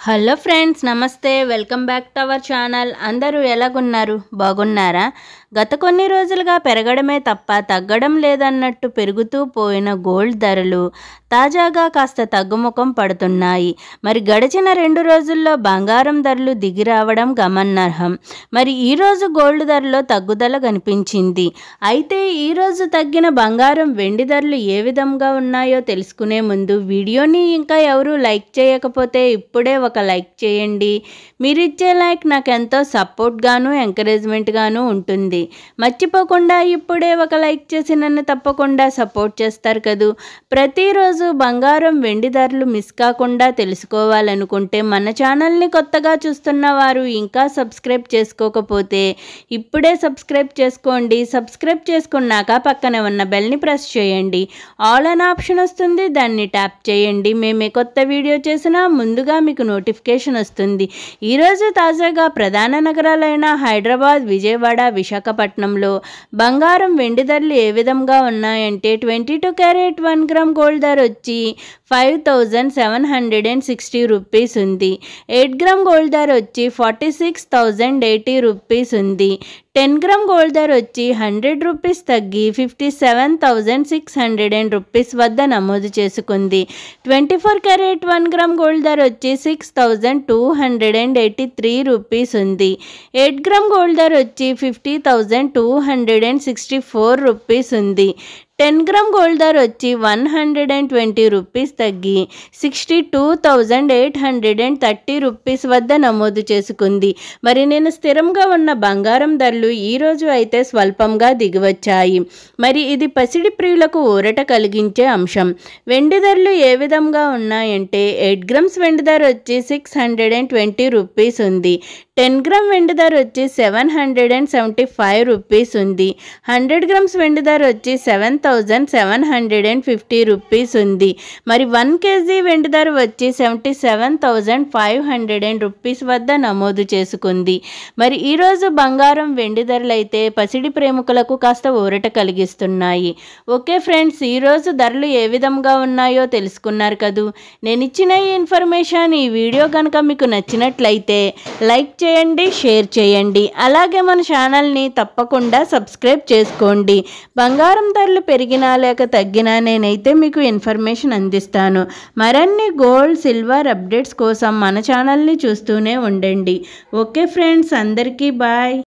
Hello friends, నమస్తే. Welcome back to our channel. అందరూ ఎలాగున్నారు? బాగున్నారా? గత కొన్ని రోజులుగా పెరగడమే తప్ప తగ్గడం లేదన్నట్టు పెరుగుతూ పోయిన గోల్డ్ ధరలు తాజాగా కాస్త తగ్గుముఖం పడుతున్నాయి. మరి గడిచిన 2 రోజుల్లో బంగారం ధరలు దిగి రావడం గమనార్హం. మరి ఈరోజు గోల్డ్ ధరలో తగ్గుదల కనిపించింది. అయితే ఈరోజు తగ్గిన బంగారం, వెండి ధరలు ఏ విధంగా ఉన్నాయో తెలుసుకునే ముందు వీడియోని ఇంకా ఎవరు లైక్ చేయకపోతే ఇప్పుడే ఒక లైక్ చేయండి. మీరిచ్చే లైక్ నాకు ఎంతో సపోర్ట్గాను ఎంకరేజ్మెంట్గాను ఉంటుంది. మర్చిపోకుండా ఇప్పుడే ఒక లైక్ చేసి నన్ను తప్పకుండా సపోర్ట్ చేస్తారు కదూ. ప్రతిరోజు బంగారం, వెండి ధరలు మిస్ కాకుండా తెలుసుకోవాలనుకుంటే మన ఛానల్ని కొత్తగా చూస్తున్న వారు ఇంకా సబ్స్క్రైబ్ చేసుకోకపోతే ఇప్పుడే సబ్స్క్రైబ్ చేసుకోండి. సబ్స్క్రైబ్ చేసుకున్నాక పక్కనే ఉన్న బెల్ని ప్రెస్ చేయండి. ఆల్ అనే ఆప్షన్ వస్తుంది, దాన్ని ట్యాప్ చేయండి. మేమే కొత్త వీడియో చేసినా ముందుగా మీకు నోటిఫికేషన్ వస్తుంది. ఈరోజు తాజాగా ప్రధాన నగరాలైన హైదరాబాద్, విజయవాడ, విశాఖపట్నంలో బంగారం, వెండి ధరలు ఏ విధంగా ఉన్నాయంటే 22 క్యారెట్ 1 గ్రామ్ గోల్డ్ ధర వచ్చి 5760 రూపీస్ ఉంది. 8 గ్రామ్ గోల్డ్ ధర వచ్చి 46,080 రూపీస్ ఉంది. 10 గ్రామ్ గోల్డ్ ధర వచ్చి 100 రూపీస్ తగ్గి 57,600 రూపీస్ వద్ద నమోదు చేసుకుంది. 24 క్యారెట్ 1 గ్రామ్ గోల్డ్ ధర వచ్చి 6,283 రూపీస్ ఉంది. 8 గ్రామ్ గోల్డ్ ధర వచ్చి 50,264 రూపీస్ ఉంది. 10 గ్రామ్ గోల్డ్ ధర వచ్చి 120 రూపీస్ తగ్గి 62,830 రూపీస్ వద్ద నమోదు చేసుకుంది. మరి నేను స్థిరంగా ఉన్న బంగారం ధరలు ఈరోజు అయితే స్వల్పంగా దిగివచ్చాయి. మరి ఇది పసిడి ప్రియులకు ఊరట కలిగించే అంశం. వెండి ధరలు ఏ విధంగా ఉన్నాయంటే 8 గ్రామ్స్ వెండి ధర వచ్చి 620 రూపీస్ ఉంది. 10 గ్రామ్ వెండి ధర వచ్చి 775 రూపీస్ ఉంది. 100 గ్రామ్స్ వెండి ధర వచ్చి 7,750 రూపీస్ ఉంది. మరి 1 కేజీ వెండి ధర వచ్చి 77,500 రూపీస్ వద్ద నమోదు చేసుకుంది. మరి ఈరోజు బంగారం, వెండి ధరలు అయితే పసిడి ప్రేమికులకు కాస్త ఊరట కలిగిస్తున్నాయి. ఓకే ఫ్రెండ్స్, ఈరోజు ధరలు ఏ విధంగా ఉన్నాయో తెలుసుకున్నారు కదూ. నేను ఇచ్చిన ఈ ఇన్ఫర్మేషన్, ఈ వీడియో కనుక మీకు నచ్చినట్లయితే లైక్ చేయండి, షేర్ చేయండి. అలాగే మన ఛానల్ని తప్పకుండా సబ్స్క్రైబ్ చేసుకోండి. బంగారం ధరలు పెరిగినా లేక తగ్గినా నేనైతే మీకు ఇన్ఫర్మేషన్ అందిస్తాను. మరిన్ని గోల్డ్, సిల్వర్ అప్డేట్స్ కోసం మన ఛానల్ని చూస్తూనే ఉండండి. ఓకే ఫ్రెండ్స్, అందరికీ బాయ్.